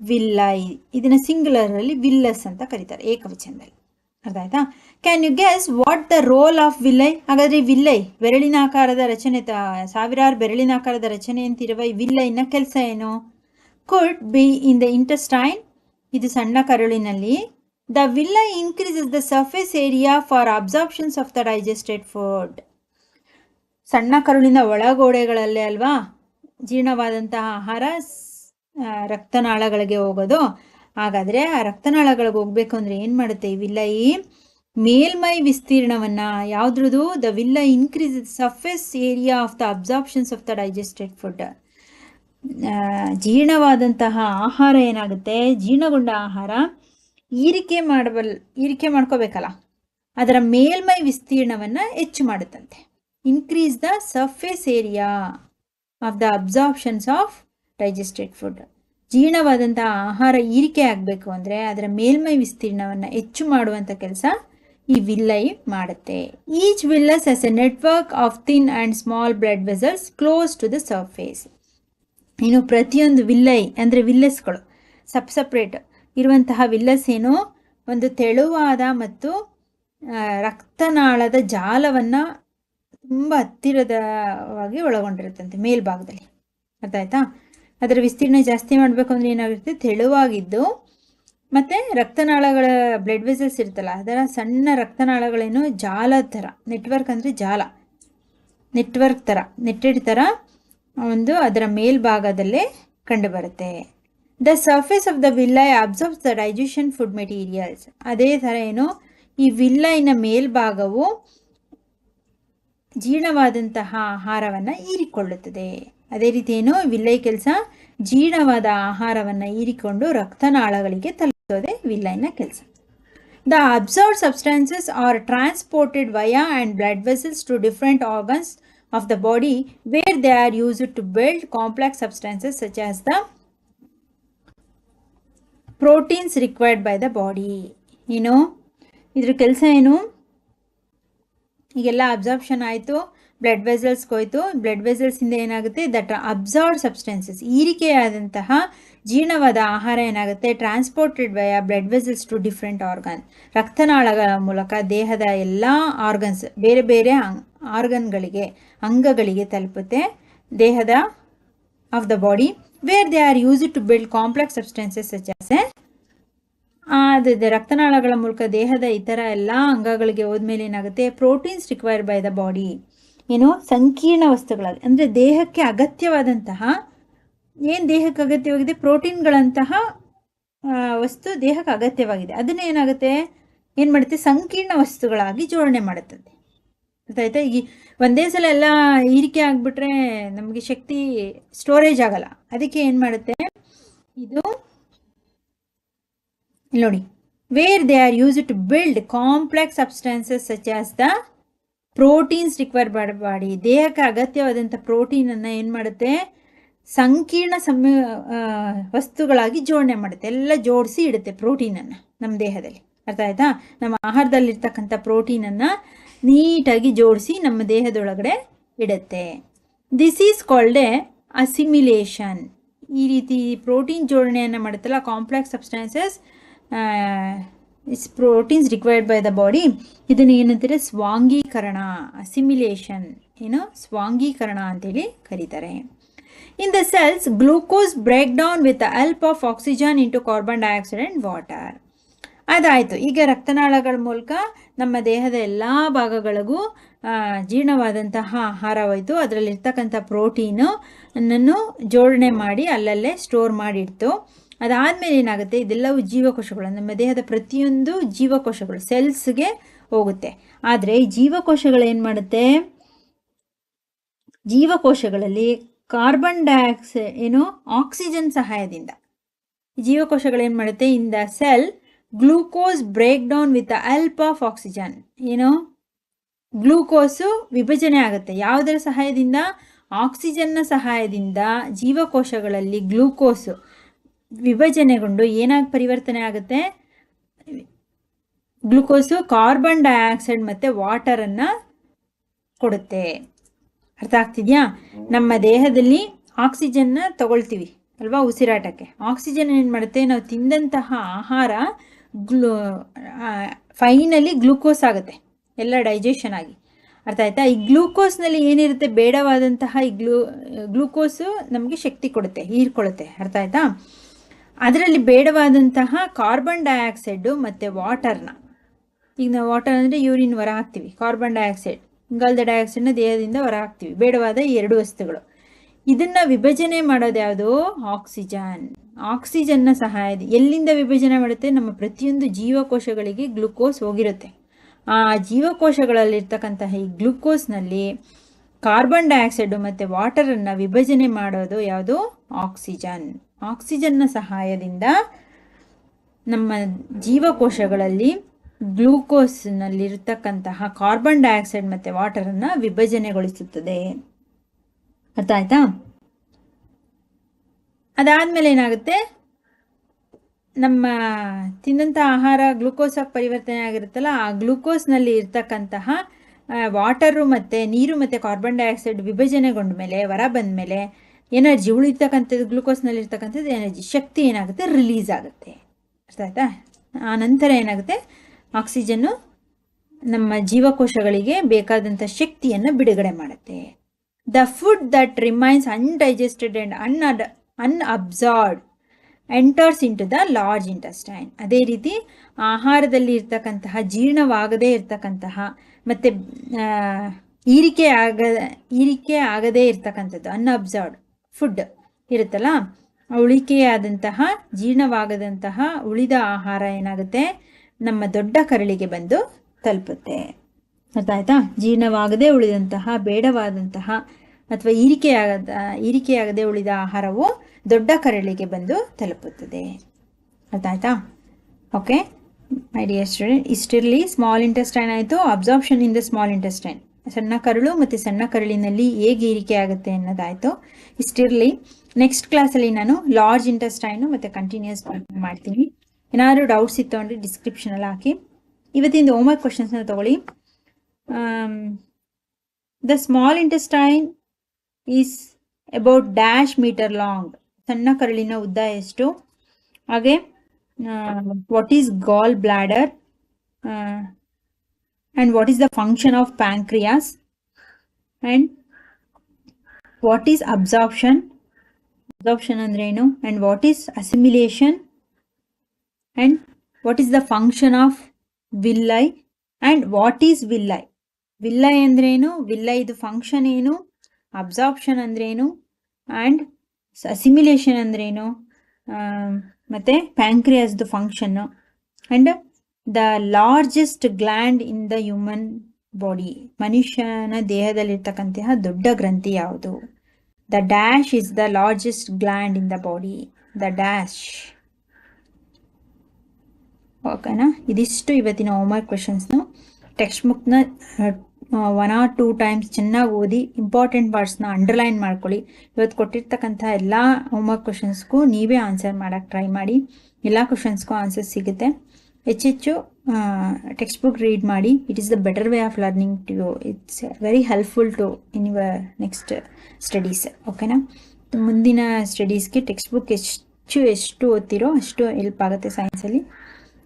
villi. ಇದನ್ನ singular ಅಲ್ಲಿ ವಿಲ್ಲಸ್ ಅಂತ ಕರೀತಾರೆ, ಏಕವಚನದಲ್ಲಿ. ಅರ್ಥ ಆಯ್ತಾ? Can you guess what the role of villi? ಹಾಗಾದ್ರೆ ವಿಲ್ಲೈ, ಬೆರಳಿನಾಕಾರದ ರಚನೆ, ಸಾವಿರಾರು ಬೆರಳಿನಾಕಾರದ ರಚನೆ ಅಂತಿರುವ ಈ ವಿಲ್ಲೈನ ಕೆಲಸ ಏನು? Could be in the intestine, ಇದು ಸಣ್ಣ ಕರುಳಿನಲ್ಲಿ. The villi increases the surface area for absorptions of the digested food. ಸಣ್ಣ ಕರುಳಿನ ಒಳಗೋಡೆಗಳಲ್ಲೇ ಅಲ್ವಾ ಜೀರ್ಣವಾದಂತಹ ಆಹಾರ ರಕ್ತನಾಳಗಳಿಗೆ ಹೋಗೋದು. ಹಾಗಾದರೆ ಆ ರಕ್ತನಾಳಗಳಿಗೆ ಹೋಗ್ಬೇಕು ಅಂದರೆ ಏನು ಮಾಡುತ್ತೆ ಈ ವಿಲ್ಲೈ? ಮೇಲ್ಮೈ ವಿಸ್ತೀರ್ಣವನ್ನು, ಯಾವುದ್ರದ್ದು? The villi increase surface area of the absorptions of the digested food. ಜೀರ್ಣವಾದಂತಹ ಆಹಾರ ಏನಾಗುತ್ತೆ, ಜೀರ್ಣಗೊಂಡ ಆಹಾರ ಹೀರಿಕೆ ಮಾಡ್ಕೋಬೇಕಲ್ಲ, ಅದರ ಮೇಲ್ಮೈ ವಿಸ್ತೀರ್ಣವನ್ನು ಹೆಚ್ಚು ಮಾಡುತ್ತಂತೆ. Increase the surface area of the absorptions of digested food. ಜೀರ್ಣವಾದಂತಹ ಆಹಾರ ಹೀರಿಕೆ ಆಗಬೇಕು ಅಂದರೆ ಅದರ ಮೇಲ್ಮೈ ವಿಸ್ತೀರ್ಣವನ್ನು ಹೆಚ್ಚು ಮಾಡುವಂಥ ಕೆಲಸ ಈ ವಿಲ್ಲೈ ಮಾಡುತ್ತೆ. Each villus as a network of thin and small blood vessels close to the surface. ಇನ್ನು ಪ್ರತಿಯೊಂದು ವಿಲ್ಲೈ ಅಂದರೆ ವಿಲ್ಲಸ್ಗಳು ಸಪ್ರೇಟ್ ಇರುವಂತಹ ವಿಲ್ಲಸ್ ಏನು, ಒಂದು ತೆಳುವಾದ ಮತ್ತು ರಕ್ತನಾಳದ ಜಾಲವನ್ನು ತುಂಬ ಹತ್ತಿರದವಾಗಿ ಒಳಗೊಂಡಿರುತ್ತಂತೆ ಮೇಲ್ಭಾಗದಲ್ಲಿ. ಅರ್ಥ ಆಯ್ತಾ? ಅದರ ವಿಸ್ತೀರ್ಣ ಜಾಸ್ತಿ ಮಾಡಬೇಕು ಅಂದರೆ ಏನಾಗಿರುತ್ತೆ, ತೆಳುವಾಗಿದ್ದು ಮತ್ತು ರಕ್ತನಾಳಗಳ ಬ್ಲಡ್ ವೆಸಲ್ಸ್ ಇರುತ್ತಲ್ಲ, ಅದರ ಸಣ್ಣ ರಕ್ತನಾಳಗಳೇನು ಜಾಲ ಥರ, ನೆಟ್ವರ್ಕ್ ಅಂದರೆ ಜಾಲ, ನೆಟ್ವರ್ಕ್ ಥರ, ನೆಟ್ಟೆಡ್ ಥರ ಒಂದು ಅದರ ಮೇಲ್ಭಾಗದಲ್ಲೇ ಕಂಡುಬರುತ್ತೆ. The surface of the villi observes the digestion food materials. ಅದೇ ಥರ ಏನು, ಈ ವಿಲ್ಲೈನ ಮೇಲ್ಭಾಗವು ಜೀರ್ಣವಾದಂತಹ ಆಹಾರವನ್ನು ಹೀರಿಕೊಳ್ಳುತ್ತದೆ. ಅದೇ ರೀತಿ ಏನು, ವಿಲ್ಲೈ ಕೆಲಸ ಜೀರ್ಣವಾದ ಆಹಾರವನ್ನು ಹೀರಿಕೊಂಡು ರಕ್ತನಾಳಗಳಿಗೆ ತಲುಪಿಸೋದೇ ವಿಲ್ಲೈನ ಕೆಲಸ. The absorbed substances are transported via and blood vessels to different organs of the body where they are used to build complex substances such as the proteins required by the body. ಏನು ಇದ್ರ ಕೆಲಸ ಏನು, ಈಗೆಲ್ಲ absorption ಆಯಿತು, blood ವೆಸಲ್ಸ್ಗೆ ಹೋಯಿತು. Blood ವೆಸಲ್ಸಿಂದ ಏನಾಗುತ್ತೆ, that absorbed substances, ಹೀರಿಕೆಯಾದಂತಹ ಜೀರ್ಣವಾದ ಆಹಾರ ಏನಾಗುತ್ತೆ, transported by blood vessels to different organ, ರಕ್ತನಾಳಗಳ ಮೂಲಕ ದೇಹದ ಎಲ್ಲ ಆರ್ಗನ್ಸ್, ಬೇರೆ ಬೇರೆ ಆರ್ಗನ್ಗಳಿಗೆ, ಅಂಗಗಳಿಗೆ ತಲುಪುತ್ತೆ ದೇಹದ of the body where they are used to build complex substances such as ರಕ್ತನಾಳಗಳ ಮೂಲಕ ದೇಹದ ಇತರ ಎಲ್ಲ ಅಂಗಗಳಿಗೆ ಹೋದ್ಮೇಲೆ ಏನಾಗುತ್ತೆ, proteins required by the body, ಏನು ಸಂಕೀರ್ಣ ವಸ್ತುಗಳಾಗಿ ಅಂದರೆ ದೇಹಕ್ಕೆ ಅಗತ್ಯವಾದಂತಹ, ಏನು ದೇಹಕ್ಕೆ ಅಗತ್ಯವಾಗಿದೆ, ಪ್ರೋಟೀನ್ಗಳಂತಹ ವಸ್ತು ದೇಹಕ್ಕೆ ಅಗತ್ಯವಾಗಿದೆ, ಅದನ್ನೇ ಏನಾಗುತ್ತೆ, ಏನು ಮಾಡುತ್ತೆ, ಸಂಕೀರ್ಣ ವಸ್ತುಗಳಾಗಿ ಜೋಡಣೆ ಮಾಡುತ್ತದೆ. ಗೊತ್ತಾಯ್ತಾ? ಈ ಒಂದೇ ಸಲ ಎಲ್ಲ ಹೀರಿಕೆ ಆಗಿಬಿಟ್ರೆ ನಮಗೆ ಶಕ್ತಿ ಸ್ಟೋರೇಜ್ ಆಗಲ್ಲ. ಅದಕ್ಕೆ ಏನು ಮಾಡುತ್ತೆ ಇದು, ನೋಡಿ, where they are use to build complex substances such as the proteins required by body. ದೇಹಕ್ಕೆ ಅಗತ್ಯವಾದಂಥ ಪ್ರೋಟೀನನ್ನು ಏನು ಮಾಡುತ್ತೆ, ಸಂಕೀರ್ಣ ವಸ್ತುಗಳಾಗಿ ಜೋಡಣೆ ಮಾಡುತ್ತೆ. ಎಲ್ಲ ಜೋಡಿಸಿ ಇಡುತ್ತೆ ಪ್ರೋಟೀನನ್ನು ನಮ್ಮ ದೇಹದಲ್ಲಿ. ಅರ್ಥ ಆಯ್ತಾ? ನಮ್ಮ ಆಹಾರದಲ್ಲಿರ್ತಕ್ಕಂಥ ಪ್ರೋಟೀನನ್ನು ನೀಟಾಗಿ ಜೋಡಿಸಿ ನಮ್ಮ ದೇಹದೊಳಗಡೆ ಇಡುತ್ತೆ. This is called a assimilation. ಈ ರೀತಿ ಪ್ರೋಟೀನ್ ಜೋಡಣೆಯನ್ನು ಮಾಡುತ್ತಲ್ಲ, complex substances proteins required by the body, ಇದನ್ನು ಏನಂತಾರೆ, ಸ್ವಾಂಗೀಕರಣ, ಅಸಿಮಿಲೇಷನ್, ಏನು ಸ್ವಾಂಗೀಕರಣ ಅಂತೇಳಿ ಕರೀತಾರೆ. In the cells glucose break down with the help of oxygen into carbon dioxide and water. ಅದಾಯಿತು. ಈಗ ರಕ್ತನಾಳಗಳ ಮೂಲಕ ನಮ್ಮ ದೇಹದ ಎಲ್ಲ ಭಾಗಗಳಿಗೂ ಜೀರ್ಣವಾದಂತಹ ಆಹಾರ ಹೋಯಿತು. ಅದರಲ್ಲಿರ್ತಕ್ಕಂಥ ಪ್ರೋಟೀನನ್ನು ಜೋಡಣೆ ಮಾಡಿ ಅಲ್ಲಲ್ಲೇ ಸ್ಟೋರ್ ಮಾಡಿಡ್ತು. ಅದಾದಮೇಲೆ ಏನಾಗುತ್ತೆ, ಇದೆಲ್ಲವೂ ಜೀವಕೋಶಗಳು, ನಮ್ಮ ದೇಹದ ಪ್ರತಿಯೊಂದು ಜೀವಕೋಶಗಳು ಸೆಲ್ಸ್ಗೆ ಹೋಗುತ್ತೆ. ಆದರೆ ಈ ಜೀವಕೋಶಗಳು ಏನು ಮಾಡುತ್ತೆ, ಜೀವಕೋಶಗಳಲ್ಲಿ ಕಾರ್ಬನ್ ಡೈಆಕ್ಸೈಡ್ ಏನು ಆಕ್ಸಿಜನ್ ಸಹಾಯದಿಂದ ಜೀವಕೋಶಗಳೇನು ಮಾಡುತ್ತೆ, in the cell glucose break down with the help of oxygen. ಏನು, ಗ್ಲೂಕೋಸು ವಿಭಜನೆ ಆಗುತ್ತೆ. ಯಾವುದರ ಸಹಾಯದಿಂದ, ಆಕ್ಸಿಜನ್ನ ಸಹಾಯದಿಂದ ಜೀವಕೋಶಗಳಲ್ಲಿ ಗ್ಲೂಕೋಸು ವಿಭಜನೆಗೊಂಡು ಏನಾಗಿ ಪರಿವರ್ತನೆ ಆಗುತ್ತೆ, ಗ್ಲೂಕೋಸು ಕಾರ್ಬನ್ ಡೈಆಕ್ಸೈಡ್ ಮತ್ತು ವಾಟರನ್ನು ಕೊಡುತ್ತೆ. ಅರ್ಥ ಆಗ್ತಿದೆಯಾ? ನಮ್ಮ ದೇಹದಲ್ಲಿ ಆಕ್ಸಿಜನ್ನ ತಗೊಳ್ತೀವಿ ಅಲ್ವಾ ಉಸಿರಾಟಕ್ಕೆ. ಆಕ್ಸಿಜನ್ ಏನು ಮಾಡುತ್ತೆ, ನಾವು ತಿಂದಂತಹ ಆಹಾರ ಫೈನಲಿ ಗ್ಲೂಕೋಸ್ ಆಗುತ್ತೆ, ಎಲ್ಲ ಡೈಜೆಷನ್ ಆಗಿ. ಅರ್ಥ ಆಯ್ತಾ? ಈ ಗ್ಲೂಕೋಸ್ನಲ್ಲಿ ಏನಿರುತ್ತೆ, ಬೇಡವಾದಂತಹ ಈ ಗ್ಲೂಕೋಸು ನಮಗೆ ಶಕ್ತಿ ಕೊಡುತ್ತೆ, ಹೀರ್ಕೊಳ್ಳುತ್ತೆ. ಅರ್ಥ ಆಯ್ತಾ? ಅದರಲ್ಲಿ ಬೇಡವಾದಂತಹ ಕಾರ್ಬನ್ ಡೈಆಕ್ಸೈಡು ಮತ್ತು ವಾಟರ್ನ, ಈಗ ನಾವು ವಾಟರ್ ಅಂದರೆ ಯೂರಿನ್ ಹೊರ ಹಾಕ್ತೀವಿ, ಕಾರ್ಬನ್ ಡೈಆಕ್ಸೈಡ್ ಇಂಗಾಲದ ಡೈಆಕ್ಸೈಡ್ನ ದೇಹದಿಂದ ಹೊರ ಹಾಕ್ತೀವಿ, ಬೇಡವಾದ ಈ ಎರಡು ವಸ್ತುಗಳು. ಇದನ್ನು ವಿಭಜನೆ ಮಾಡೋದು ಯಾವುದು, ಆಕ್ಸಿಜನ್. ಆಕ್ಸಿಜನ್ನ ಸಹಾಯದ ಎಲ್ಲಿಂದ ವಿಭಜನೆ ಮಾಡುತ್ತೆ, ನಮ್ಮ ಪ್ರತಿಯೊಂದು ಜೀವಕೋಶಗಳಿಗೆ ಗ್ಲೂಕೋಸ್ ಹೋಗಿರುತ್ತೆ. ಆ ಜೀವಕೋಶಗಳಲ್ಲಿರ್ತಕ್ಕಂತಹ ಈ ಗ್ಲೂಕೋಸ್ನಲ್ಲಿ ಕಾರ್ಬನ್ ಡೈಆಕ್ಸೈಡು ಮತ್ತು ವಾಟರನ್ನು ವಿಭಜನೆ ಮಾಡೋದು ಯಾವುದು, ಆಕ್ಸಿಜನ್. ಆಕ್ಸಿಜನ್ನ ಸಹಾಯದಿಂದ ನಮ್ಮ ಜೀವಕೋಶಗಳಲ್ಲಿ ಗ್ಲೂಕೋಸ್ನಲ್ಲಿರ್ತಕ್ಕಂತಹ ಕಾರ್ಬನ್ ಡೈಆಕ್ಸೈಡ್ ಮತ್ತು ವಾಟರನ್ನು ವಿಭಜನೆಗೊಳಿಸುತ್ತದೆ. ಅರ್ಥ ಆಯ್ತಾ? ಅದಾದಮೇಲೆ ಏನಾಗುತ್ತೆ, ನಮ್ಮ ತಿಂದಂಥ ಆಹಾರ ಗ್ಲೂಕೋಸಾಗಿ ಪರಿವರ್ತನೆ ಆಗಿರುತ್ತಲ್ಲ, ಆ ಗ್ಲೂಕೋಸ್ನಲ್ಲಿ ಇರ್ತಕ್ಕಂತಹ ವಾಟರು ಮತ್ತು ನೀರು ಮತ್ತು ಕಾರ್ಬನ್ ಡೈಆಕ್ಸೈಡ್ ವಿಭಜನೆಗೊಂಡ ಮೇಲೆ ಹೊರ ಬಂದ ಮೇಲೆ ಎನರ್ಜಿ ಉಳಿತಕ್ಕಂಥದ್ದು, ಗ್ಲೂಕೋಸ್ನಲ್ಲಿರ್ತಕ್ಕಂಥದ್ದು ಎನರ್ಜಿ ಶಕ್ತಿ ಏನಾಗುತ್ತೆ, ರಿಲೀಸ್ ಆಗುತ್ತೆ. ಅರ್ಥ ಆಯ್ತಾ? ಆ ನಂತರ ಏನಾಗುತ್ತೆ, ಆಕ್ಸಿಜನ್ನು ನಮ್ಮ ಜೀವಕೋಶಗಳಿಗೆ ಬೇಕಾದಂಥ ಶಕ್ತಿಯನ್ನು ಬಿಡುಗಡೆ ಮಾಡುತ್ತೆ. The food that remains undigested and unabsorbed enters into the large intestine. ಅದೇ ರೀತಿ ಆಹಾರದಲ್ಲಿ ಇರ್ತಕ್ಕಂತಹ ಜೀರ್ಣವಾಗದೇ ಇರ್ತಕ್ಕಂತಹ ಮತ್ತು ಹೀರಿಕೆ ಆಗದೇ ಇರ್ತಕ್ಕಂಥದ್ದು ಅನ್ಅಬ್ಸಾರ್ಬ್ಡ್ ಫುಡ್ ಇರುತ್ತಲ್ಲ, ಉಳಿಕೆಯಾದಂತಹ ಜೀರ್ಣವಾಗದಂತಹ ಉಳಿದ ಆಹಾರ ಏನಾಗುತ್ತೆ, ನಮ್ಮ ದೊಡ್ಡ ಕರಳಿಗೆ ಬಂದು ತಲುಪುತ್ತೆ. ಅರ್ಥ ಆಯ್ತಾ? ಜೀರ್ಣವಾಗದೇ ಉಳಿದಂತಹ ಬೇಡವಾದಂತಹ ಅಥವಾ ಹೀರಿಕೆಯಾಗದೆ ಉಳಿದ ಆಹಾರವು ದೊಡ್ಡ ಕರಳಿಗೆ ಬಂದು ತಲುಪುತ್ತದೆ. ಅರ್ಥ ಆಯ್ತಾ? ಓಕೆ ಮೈ ಡಿಯರ್ ಸ್ಟೂಡೆಂಟ್, ಇಷ್ಟಿರಲಿ. ಸ್ಮಾಲ್ ಇಂಟೆಸ್ಟೈನ್ ಆಯಿತು, absorption in the small intestine, ಸಣ್ಣ ಕರಳು ಮತ್ತು ಸಣ್ಣ ಕರಳಿನಲ್ಲಿ ಹೇಗೆ ಹೀರಿಕೆ ಆಗುತ್ತೆ ಅನ್ನೋದಾಯಿತು. ಇಷ್ಟಿರಲಿ. ನೆಕ್ಸ್ಟ್ ಕ್ಲಾಸಲ್ಲಿ ನಾನು ಲಾರ್ಜ್ ಇಂಟೆಸ್ಟೈನು ಮತ್ತು ಕಂಟಿನ್ಯೂಸ್ ಮಾಡ್ತೀನಿ. ಏನಾದರೂ ಡೌಟ್ಸ್ ಇತ್ತು ಅಂದರೆ ಡಿಸ್ಕ್ರಿಪ್ಷನಲ್ಲಿ ಹಾಕಿ. ಇವತ್ತಿಂದ ಹೋಮ್ವರ್ಕ್ ಕ್ವಶನ್ಸ್ನ ತಗೊಳ್ಳಿ. The small intestine is about dash metre long. ಸಣ್ಣ ಕರಳಿನ ಉದ್ದ ಎಷ್ಟು? ಹಾಗೆ what is gallbladder and what is the function of pancreas, and what is absorption ಅಂದ್ರೆ ಏನು, and what is assimilation, and what is the function of villi, and what is villi ಅಂದ್ರೆ ಏನು, villi ಇದು function ಏನು, absorption ಅಂದ್ರೆ ಏನು, and assimilation ಅಂದ್ರೆ ಏನು, ಮತ್ತು ಪ್ಯಾಂಕ್ರಿಯಾಸ್ದು function, and the largest gland in the human body, ಮನುಷ್ಯನ ದೇಹದಲ್ಲಿರ್ತಕ್ಕಂತಹ ದೊಡ್ಡ ಗ್ರಂಥಿ ಯಾವುದು? The dash is the largest gland in the body. The dash. ಓಕೆನಾ? ಇದಿಷ್ಟು ಇವತ್ತಿನ ಹೋಮ್ವರ್ಕ್ ಕ್ವೆಶನ್ಸ್ನು. ಟೆಕ್ಸ್ಟ್ ಬುಕ್ನ 1 or 2 ಟೈಮ್ಸ್ ಚೆನ್ನಾಗಿ ಓದಿ ಇಂಪಾರ್ಟೆಂಟ್ ವರ್ಡ್ಸ್ನ ಅಂಡರ್ಲೈನ್ ಮಾಡ್ಕೊಳ್ಳಿ. ಇವತ್ತು ಕೊಟ್ಟಿರ್ತಕ್ಕಂಥ ಎಲ್ಲ ಹೋಮ್ವರ್ಕ್ ಕ್ವೆಶನ್ಸ್ಗೂ ನೀವೇ ಆನ್ಸರ್ ಮಾಡೋಕ್ಕೆ ಟ್ರೈ ಮಾಡಿ. ಎಲ್ಲ ಕ್ವೆಶನ್ಸ್ಗೂ ಆನ್ಸರ್ ಸಿಗುತ್ತೆ. ಹೆಚ್ಚೆಚ್ಚು ಟೆಕ್ಸ್ಟ್ ಬುಕ್ ರೀಡ್ ಮಾಡಿ. It is the better way of learning to you. It's very helpful to in your next studies. ಓಕೆನಾ? ಮುಂದಿನ ಸ್ಟಡೀಸ್ಗೆ ಟೆಕ್ಸ್ಟ್ ಬುಕ್ ಎಷ್ಟು ಓದ್ತಿರೋ ಅಷ್ಟು ಹೆಲ್ಪ್ ಆಗುತ್ತೆ ಸೈನ್ಸಲ್ಲಿ.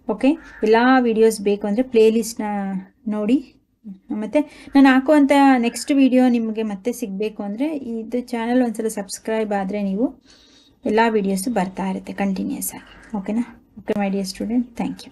ಓಕೆ, ಎಲ್ಲ ವೀಡಿಯೋಸ್ ಬೇಕು ಅಂದರೆ ಪ್ಲೇಲಿಸ್ಟ್ನ ನೋಡಿ. ಮತ್ತು ನಾನು ಹಾಕುವಂಥ ನೆಕ್ಸ್ಟ್ ವೀಡಿಯೋ ನಿಮಗೆ ಮತ್ತೆ ಸಿಗಬೇಕು ಅಂದರೆ ಇದು ಚಾನಲ್ ಒಂದ್ಸಲ ಸಬ್ಸ್ಕ್ರೈಬ್ ಆದರೆ ನೀವು ಎಲ್ಲ ವೀಡಿಯೋಸು ಬರ್ತಾ ಇರುತ್ತೆ ಕಂಟಿನ್ಯೂಸ್ ಆಗಿ. ಓಕೆನಾ? Okay my dear student, thank you.